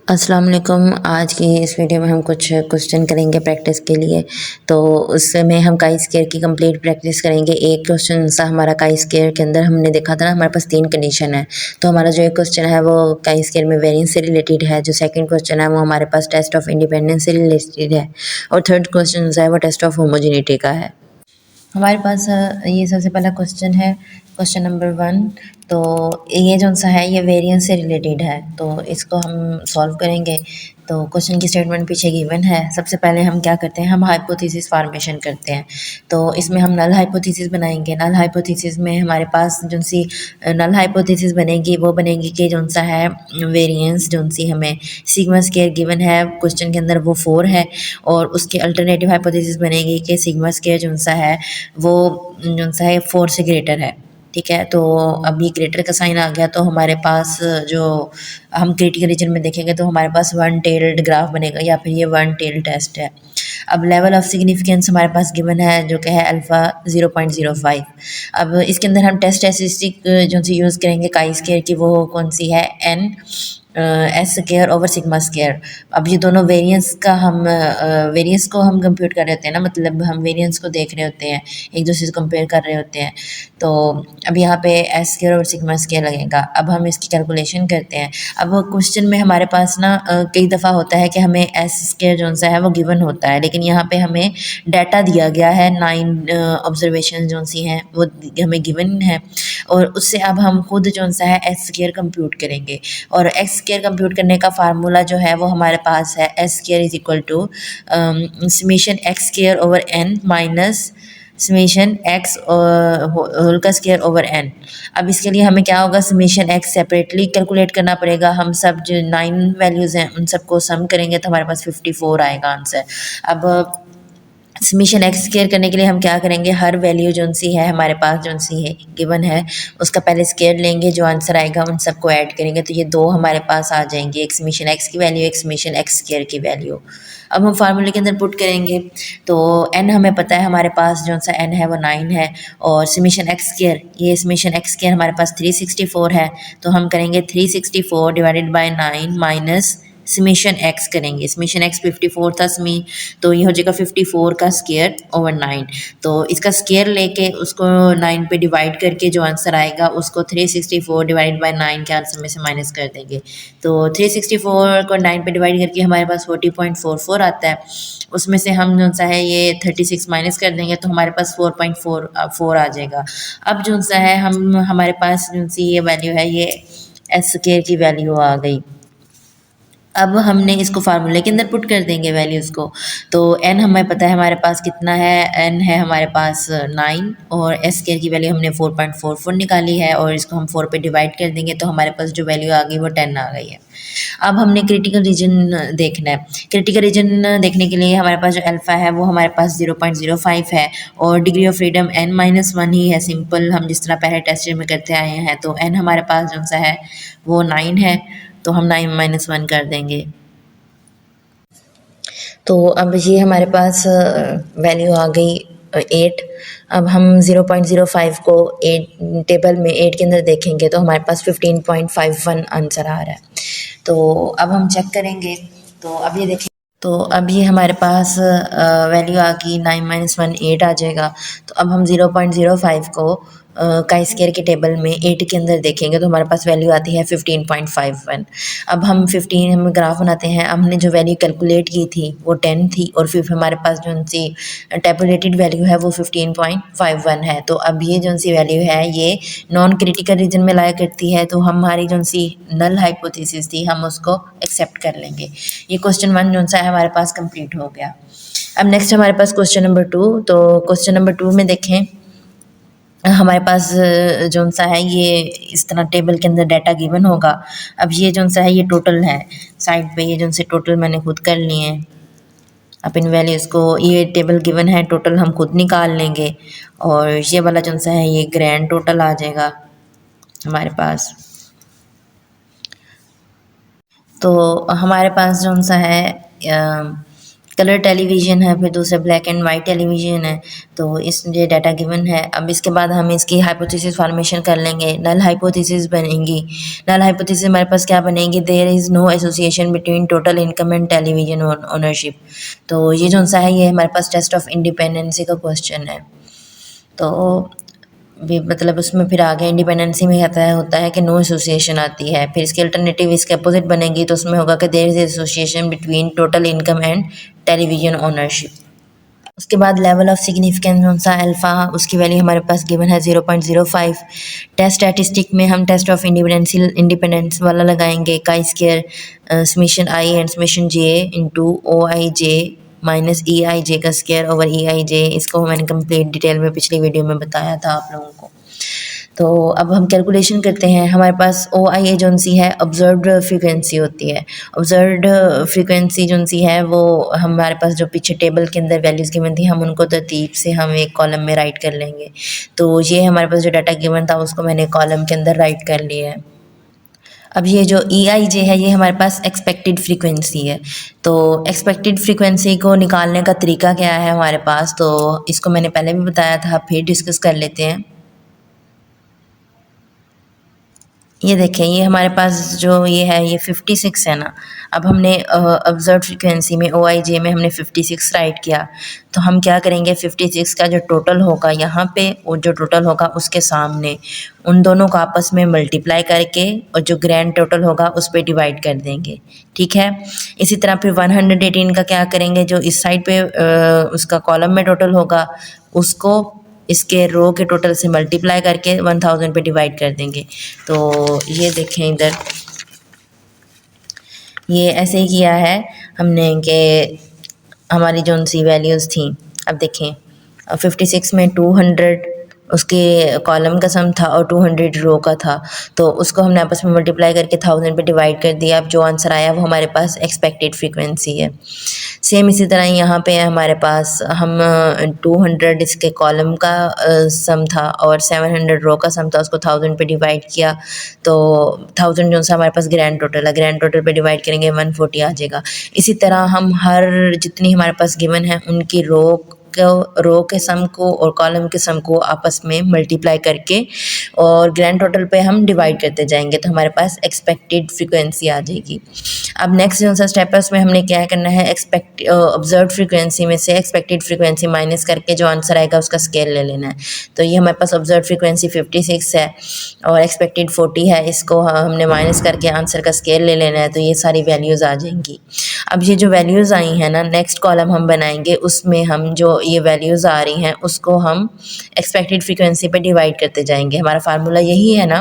अस्सलाम वालेकुम। आज की इस वीडियो में हम कुछ क्वेश्चन करेंगे प्रैक्टिस के लिए। तो उसमें हम काई स्क्वायर की कंप्लीट प्रैक्टिस करेंगे। एक क्वेश्चन सा हमारा काई स्क्वायर के अंदर हमने देखा था ना, हमारे पास 3 कंडीशन है। तो हमारा जो एक क्वेश्चन है वो काई स्क्वायर में वेरिएंस से रिलेटेड है। जो सेकंड क्वेश्चन है वो हमारे पास टेस्ट ऑफ इंडिपेंडेंस से रिलेटेड है। और थर्ड क्वेश्चन है वो टेस्ट ऑफ होमोजेनिटी का है। हमारे पास ये सबसे पहला क्वेश्चन है, क्वेश्चन नंबर 1। तो ये जो सा है ये वेरिएंस से रिलेटेड है, तो इसको हम सॉल्व करेंगे। तो क्वेश्चन की स्टेटमेंट पीछे गिवन है। सबसे पहले हम क्या करते हैं, हम हाइपोथेसिस फॉर्मेशन करते हैं। तो इसमें हम नल हाइपोथेसिस बनाएंगे। नल हाइपोथेसिस में हमारे पास जो सी नल हाइपोथेसिस बनेगी वो बनेगी कि जो सा है वेरिएंस जो सी हमें सिग्मा स्क्वायर गिवन है क्वेश्चन के अंदर वो 4 है। और उसके अल्टरनेटिव हाइपोथेसिस बनेगी कि सिग्मा स्क्वायर जो सा है वो जो सा है 4 से ग्रेटर है। ठीक है, तो अभी ग्रेटर का साइन आ गया तो हमारे पास जो हम क्रिटिकल रीजन में देखेंगे तो हमारे पास वन टेल्ड ग्राफ बनेगा या फिर ये वन टेल्ड टेस्ट है। अब लेवल ऑफ सिग्निफिकेंस हमारे पास गिवन है जो कि है अल्फ़ा 0.05। अब इसके अंदर हम टेस्ट स्टैटिस्टिक जो सी यूज़ करेंगे काई स्क्वायर की, वो कौन सी है, N S square over sigma square. अब ये दोनों वेरिएंस का हम वेरिएंस को हम कंप्यूट कर रहे होते हैं ना, मतलब हम वेरिएंस को देख रहे होते हैं, एक दूसरे से कंपेयर कर रहे होते हैं। तो अब यहाँ पे एस स्क्वायर और सिग्मा स्क्वायर लगेगा। अब हम इसकी कैलकुलेशन करते हैं। अब क्वेश्चन में हमारे पास ना कई दफ़ा होता है कि हमें एस स्क्वायर जो सा है वो गिवन होता है, लेकिन यहाँ पे हमें डाटा दिया गया है 9 ऑब्जर्वेशन जो सी हैं वो हमें गिवन है। और उससे अब हम खुद जो सा है एस स्क्वायर कंप्यूट करेंगे। और एक्स स्क्वायर कंप्यूट करने का फार्मूला जो है वो हमारे पास है S square is equal to summation X square over N minus summation X whole का स्क्वायर ओवर एन। अब इसके लिए हमें क्या होगा, समेशन एक्स सेपरेटली कैलकुलेट करना पड़ेगा। हम सब जो 9 वैल्यूज़ हैं उन सबको सम करेंगे तो हमारे पास 54 आएगा आंसर। अब समेशन एक्स स्क्वायर करने के लिए हम क्या करेंगे, हर वैल्यू जो सी है हमारे पास जो सी है गिवन है उसका पहले स्क्वायर लेंगे, जो आंसर आएगा उन सबको ऐड करेंगे तो ये 2 हमारे पास आ जाएंगे, एक समेशन एक्स की वैल्यू, एक समेशन एक्स स्क्वायर की वैल्यू। अब हम फार्मूले के अंदर पुट करेंगे तो एन हमें पता है हमारे पास जो सा एन है वो 9 है। और समेशन एक्स स्क्वायर, ये समेशन एक्स स्क्वायर हमारे पास 364 है। तो हम करेंगे 364 divided by 9 minus summation x करेंगे। समेशन एक्स 54 था समी, तो ये हो जाएगा 54 का स्क्वायर ओवर 9। तो इसका स्क्वायर लेके उसको 9 पे डिवाइड करके जो आंसर आएगा उसको 364 डिवाइड बाय 9 के आंसर में से माइनस कर देंगे। तो 364 को 9 पे डिवाइड करके हमारे पास 40.44 आता है। उसमें से हम जो सा है ये 36 माइनस कर देंगे तो हमारे पास 4.44 आ जाएगा। अब जो सा है हमारे पास जो सी ये वैल्यू है ये एस स्क्वायर की वैल्यू आ गई। अब हमने इसको फार्मूले के अंदर पुट कर देंगे वैल्यूज़ को। तो एन हमें पता है हमारे पास कितना है, एन है हमारे पास 9 और एस स्क्वायर की वैल्यू हमने 4.44 निकाली है और इसको हम 4 पे डिवाइड कर देंगे तो हमारे पास जो वैल्यू आ गई वो 10 आ गई है। अब हमने क्रिटिकल रीजन देखना है। क्रिटिकल रीजन देखने के लिए हमारे पास जो अल्फ़ा है वो हमारे पास 0.05 है और डिग्री ऑफ फ्रीडम n-1 ही है। सिंपल हम जिस तरह पहले टेस्ट में करते आए हैं, तो n हमारे पास जो सा है वो 9 है, तो हम 9-1 कर देंगे। तो अब ये हमारे पास वैल्यू आ गई 8। अब हम 0.05 को 8 टेबल में 8 के अंदर देखेंगे तो हमारे पास 15.51 आंसर आ रहा है। तो अब हम चेक करेंगे। तो अब ये देखें, तो अब ये हमारे पास वैल्यू आ गई 9-1 8 आ जाएगा। तो अब हम 0.05 को काई स्क्वायर के टेबल में 8 के अंदर देखेंगे तो हमारे पास वैल्यू आती है 15.51। अब हम ग्राफ बनाते हैं। हमने जो वैल्यू कैलकुलेट की थी वो 10 थी और फिर हमारे पास जो सी टेबुलेटेड वैल्यू है वो 15.51 है। तो अब ये जो सी वैल्यू है ये नॉन क्रिटिकल रीजन में लाया करती है, तो हमारी जो सी नल हाइपोथेसिस थी हम उसको एक्सेप्ट कर लेंगे। ये क्वेश्चन 1 जो सा है हमारे पास कंप्लीट हो गया। अब नेक्स्ट हमारे पास क्वेश्चन नंबर 2। तो क्वेश्चन नंबर 2 में देखें, हमारे पास जो सा है ये इस तरह टेबल के अंदर डाटा गिवन होगा। अब ये जो सा है ये टोटल है, साइड पे ये जो से टोटल मैंने खुद कर लिए हैं। अब इन वैल्यूज़ को, ये टेबल गिवन है, टोटल हम खुद निकाल लेंगे और ये वाला जो सा है ये ग्रैंड टोटल आ जाएगा हमारे पास। तो हमारे पास जो सा है कलर टेलीविज़न है, फिर दूसरा ब्लैक एंड वाइट टेलीविज़न है। तो इस ये डाटा गिवन है। अब इसके बाद हम इसकी हाइपोथेसिस फॉर्मेशन कर लेंगे। नल हाइपोथेसिस बनेगी। नल हाइपोथेसिस हमारे पास क्या बनेगी, there is no association between total income and television ownership. तो ये जो सा है ये हमारे पास टेस्ट ऑफ इंडिपेंडेंसी का क्वेश्चन है। तो भी मतलब उसमें फिर आगे इंडिपेंडेंसी में होता है कि नो एसोसिएशन आती है। फिर इसकी अल्टरनेटिव इसके अपोजिट बनेगी, तो उसमें होगा कि there is association between total income and television ownership. उसके बाद लेवल ऑफ सिग्निफिकेंस कौन सा अल्फ़ा, उसकी वैल्यू हमारे पास गिवन है 0.05। टेस्ट स्टैटिस्टिक में हम टेस्ट ऑफ इंडिपेंडेंस वाला लगाएंगे, chi square summation I and summation J into O I J minus E I J का स्क्वायर ओवर ई आई जे। इसको मैंने कंप्लीट डिटेल में पिछली वीडियो में बताया था आप लोगों को। तो अब हम कैलकुलेशन करते हैं। हमारे पास ओ आई ए जोन सी है ऑब्जर्व्ड फ्रीक्वेंसी होती है। ऑब्जर्व्ड फ्रीक्वेंसी जोन सी है वो हमारे पास जो पीछे टेबल के अंदर वैल्यूज़ गिवन थी हम उनको तरतीब से हम एक कॉलम में राइट कर लेंगे। तो ये हमारे पास जो डाटा गिवन था उसको मैंने कॉलम के अंदर राइट कर लिया है। अब ये जो ई आई जे है ये हमारे पास एक्सपेक्टेड फ्रीक्वेंसी है। तो एक्सपेक्टेड फ्रीक्वेंसी को निकालने का तरीका क्या है हमारे पास, तो इसको मैंने पहले भी बताया था, फिर डिस्कस कर लेते हैं। ये देखें, ये हमारे पास जो ये है ये 56 है ना। अब हमने ऑब्जर्व फ्रीक्वेंसी में ओ आई जे में हमने 56 राइट किया। तो हम क्या करेंगे, 56 का जो टोटल होगा यहाँ पे और जो टोटल होगा उसके सामने, उन दोनों को आपस में मल्टीप्लाई करके और जो ग्रैंड टोटल होगा उस पर डिवाइड कर देंगे। ठीक है। इसी तरह फिर 118 का क्या करेंगे, जो इस साइड पे उसका कॉलम में टोटल होगा उसको इसके रो के टोटल से मल्टीप्लाई करके 1000 पे डिवाइड कर देंगे। तो ये देखें इधर, ये ऐसे ही किया है हमने कि हमारी जो सी वैल्यूज़ थी। अब देखें 56 में 200 उसके कॉलम का सम था और 200 रो का था, तो उसको हमने आपस में मल्टीप्लाई करके 1000 पे डिवाइड कर दिया। अब जो आंसर आया वो हमारे पास एक्सपेक्टेड फ्रीक्वेंसी है। सेम इसी तरह यहाँ पे हमारे पास हम 200 इसके कॉलम का सम था और 700 रो का सम था, उसको 1000 पे डिवाइड किया। तो 1000 जो सा हमारे पास ग्रैंड टोटल है, ग्रैंड टोटल पे डिवाइड करेंगे 140 आ जाएगा। इसी तरह हम हर जितनी हमारे पास गिवन है उनकी रो के सम को और कॉलम के सम को आपस में मल्टीप्लाई करके और ग्रैंड टोटल पे हम डिवाइड करते जाएंगे, तो हमारे पास एक्सपेक्टेड फ्रीक्वेंसी आ जाएगी। अब नेक्स्ट जो सा स्टेप है उसमें हमने क्या करना है, ऑब्जर्व फ्रीक्वेंसी में से एक्सपेक्टेड फ्रीक्वेंसी माइनस करके जो आंसर आएगा उसका स्केल ले लेना है। तो ये हमारे पास ऑब्जर्व फ्रीक्वेंसी 56 है और एक्सपेक्टेड 40 है, इसको हमने माइनस करके आंसर का स्केल ले लेना है। तो ये सारी वैल्यूज़ आ जाएंगी। अब ये जो वैल्यूज़ आई हैं ना, नेक्स्ट कॉलम हम बनाएंगे, उसमें हम जो ये वैल्यूज़ आ रही हैं उसको हम एक्सपेक्टेड फ्रीक्वेंसी पे डिवाइड करते जाएंगे। हमारा फार्मूला यही है ना,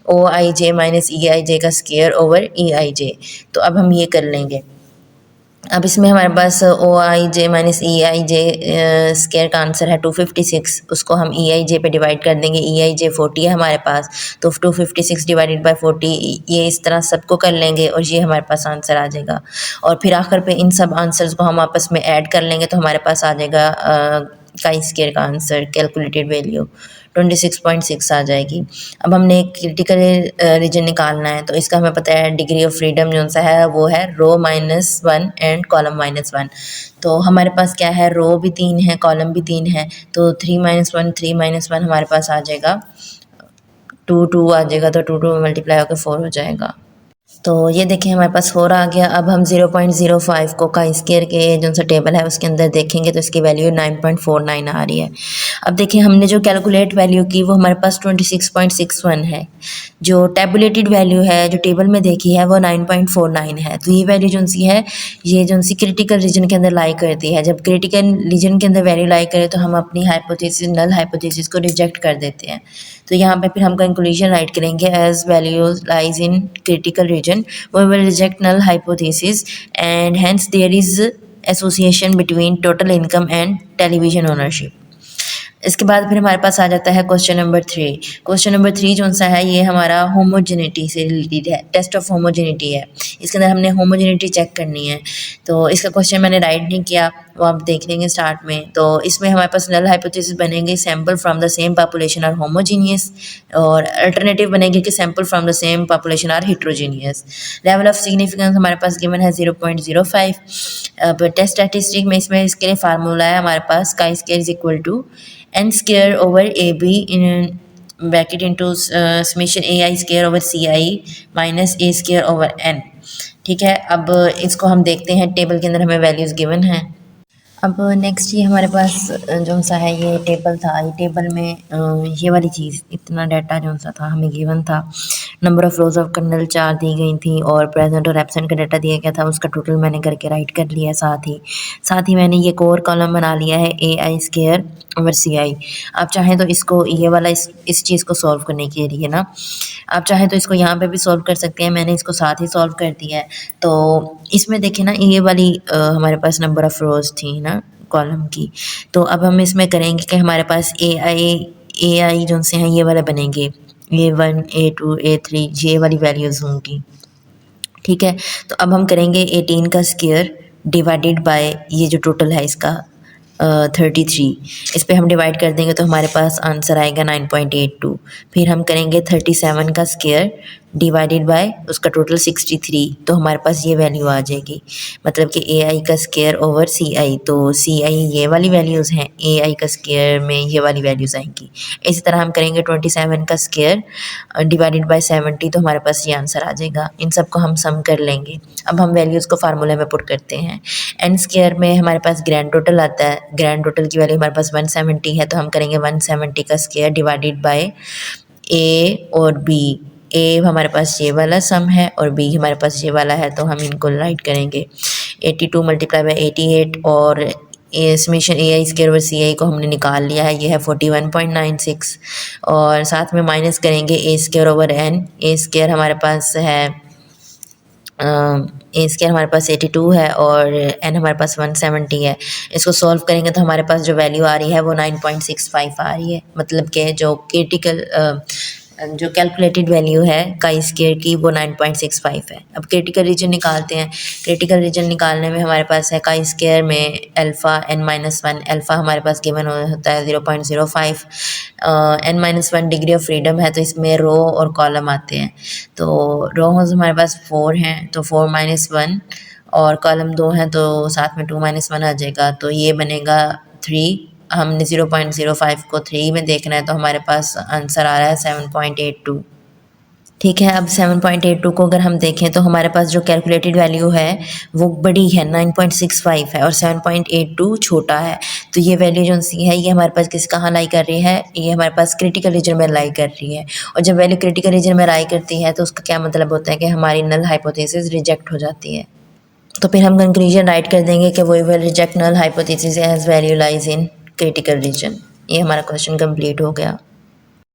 ओ I J minus E I J का स्केयर ओवर ई आई जे। तो अब हम ये कर लेंगे। अब इसमें हमारे पास ओ I J minus E I J square का आंसर है 256, उसको हम ई आई जे पे डिवाइड कर देंगे। ई आई जे 40 है हमारे पास, तो 256 डिवाइडेड बाय 40, ये इस तरह सबको कर लेंगे और ये हमारे पास आंसर आ जाएगा। और फिर आखिर पे इन सब आंसर्स को हम आपस में ऐड कर लेंगे तो हमारे पास आ जाएगा काई स्केयर का आंसर, कैलकुलेटेड वैल्यू 26.6 आ जाएगी। अब हमने एक क्रिटिकल रीजन निकालना है, तो इसका हमें पता है डिग्री ऑफ फ्रीडम जो सा है वो है रो -1 एंड कॉलम -1। तो हमारे पास क्या है, रो भी 3 है, कॉलम भी 3 है, तो 3 - 1 हमारे पास आ जाएगा 2 आ जाएगा। तो 2 मल्टीप्लाई होकर 4 हो जाएगा। तो ये देखिए हमारे पास 4 आ गया। अब हम 0.05 को काई स्क्वायर के जो सा टेबल है उसके अंदर देखेंगे तो इसकी वैल्यू 9.49 आ रही है। अब देखिए हमने जो कैलकुलेट वैल्यू की वो हमारे पास 26.61 है। जो टेबुलेटेड वैल्यू है जो टेबल में देखी है वो 9.49 है। तो ये वैल्यू जो सी है ये जो सी क्रिटिकल रीजन के अंदर लाई करती है। जब क्रिटिकल रीजन के अंदर वैल्यू लाई करे तो हम अपनी हाइपोथेसिस नल हाइपोथेसिस को रिजेक्ट कर देते हैं। तो यहाँ पे फिर हम कंक्लूजन राइट करेंगे, as value lies in critical region we will reject null hypothesis and hence there is association between total income and television ownership। इसके बाद फिर हमारे पास आ जाता है क्वेश्चन नंबर 3। क्वेश्चन नंबर 3 जो सा है ये हमारा होमोजेनिटी से रिलेटेड है, टेस्ट ऑफ होमोजेनिटी है। इसके अंदर हमने होमोजेनिटी चेक करनी है। तो इसका क्वेश्चन मैंने राइट नहीं किया, वो आप देख लेंगे स्टार्ट में। तो इसमें हमारे पास नल हाइपोथेसिस बनेंगे sample from the same population are homogeneous, और अल्टरनेटिव बनेगी कि sample from the same population are heterogeneous. Level of significance हमारे पास गिवन है 0.05। अब टेस्ट स्टैटिस्टिक में इसमें इसके लिए फार्मूला है हमारे पास chi square is equal to N square over A B in bracket into summation A I square over C I minus A square over N. ठीक है, अब इसको हम देखते हैं, टेबल के अंदर हमें वैल्यूज़ गिवन हैं। अब नेक्स्ट ये हमारे पास जो सा है ये टेबल था, ये टेबल में ये वाली चीज़ इतना डाटा जो सा था हमें गिवन था, number of rows of kernel 4 दी गई थी और प्रेजेंट और एब्सेंट का डाटा दिया गया था, उसका टोटल मैंने करके राइट कर लिया। साथ ही मैंने ये कोर कॉलम बना लिया है ए आई स्क्वायर ओवर सी आई। आप चाहें तो इसको ये वाला इस चीज़ को सॉल्व करने के लिए ना, आप चाहें तो इसको यहाँ पे भी सॉल्व कर सकते हैं, मैंने इसको साथ ही सॉल्व कर दिया है। तो इसमें देखिए ना, ये वाली हमारे पास नंबर ऑफ़ रोज़ थी ना कॉलम की, तो अब हम इसमें करेंगे कि हमारे पास ए आई जो से हैं ये वाले बनेंगे, A1 A2 A3 ये वाली वैल्यूज़ होंगी। ठीक है, तो अब हम करेंगे 18 का स्क्वायर डिवाइडेड बाय ये जो टोटल है इसका 33, इस पे हम डिवाइड कर देंगे तो हमारे पास आंसर आएगा 9.82। फिर हम करेंगे 37 का स्क्वायर डिवाइडेड बाय उसका टोटल 63, तो हमारे पास ये वैल्यू आ जाएगी, मतलब कि ए आई का स्क्वायर ओवर सी आई, तो सी आई ये वाली वैल्यूज़ हैं, ए आई का स्क्वायर में ये वाली वैल्यूज़ आएंगी। इसी तरह हम करेंगे 27 का स्क्वायर डिवाइडेड बाय 70, तो हमारे पास ये आंसर आ जाएगा। इन सब को हम सम कर लेंगे। अब हम वैल्यूज़ को फार्मूले में पुट करते हैं। एन स्क्वायर में हमारे पास ग्रैंड टोटल आता है, ग्रैंड टोटल की वैल्यू हमारे पास 170 है, तो हम करेंगे 170 का स्क्वायर डिवाइडेड बाय ए और बी। ए हमारे पास ये वाला सम है और बी हमारे पास ये वाला है, तो हम इनको राइट करेंगे। 82 मल्टीप्लाई बाई 88 और summation A I square over C आई को हमने निकाल लिया है, ये है 41.96 और साथ में माइनस करेंगे ए स्क्वायर ओवर एन। ए स्क्वायर हमारे पास है ए स्क्वायर हमारे पास 82 है और एन हमारे पास 170 है। इसको सॉल्व करेंगे तो हमारे पास जो वैल्यू आ रही है वो 9.65 आ रही है, मतलब कि जो क्रिटिकल जो कैलकुलेटेड वैल्यू है काई स्क्वायर की वो 9.65 है। अब क्रिटिकल रीजन निकालते हैं। क्रिटिकल रीजन निकालने में हमारे पास है काई स्क्वायर में अल्फ़ा n-1, अल्फ़ा हमारे पास गिवन होता है 0.05, n-1 डिग्री ऑफ फ्रीडम है, तो इसमें रो और कॉलम आते हैं। तो रोज हमारे पास 4 हैं, तो 4-1 और कॉलम 2 हैं, तो साथ में 2-1 आ जाएगा, तो ये बनेगा 3। हमने 0.05 को 3 में देखना है, तो हमारे पास आंसर आ रहा है 7.82। ठीक है, अब 7.82 को अगर हम देखें तो हमारे पास जो कैलकुलेटेड वैल्यू है वो बड़ी है, 9.65 है और 7.82 छोटा है, तो ये वैल्यू जो सी है ये हमारे पास कहाँ लाई कर रही है, ये हमारे पास क्रिटिकल रीजन में लाई कर रही है। और जब वैल्यू क्रिटिकल रीजन में लाई करती है तो उसका क्या मतलब होता है कि हमारी नल हाइपोथेसिस रिजेक्ट हो जाती है। तो फिर हम कंक्लूजन राइट कर देंगे कि we will reject null hypothesis as value lies in critical region. ये हमारा क्वेश्चन कंप्लीट हो गया।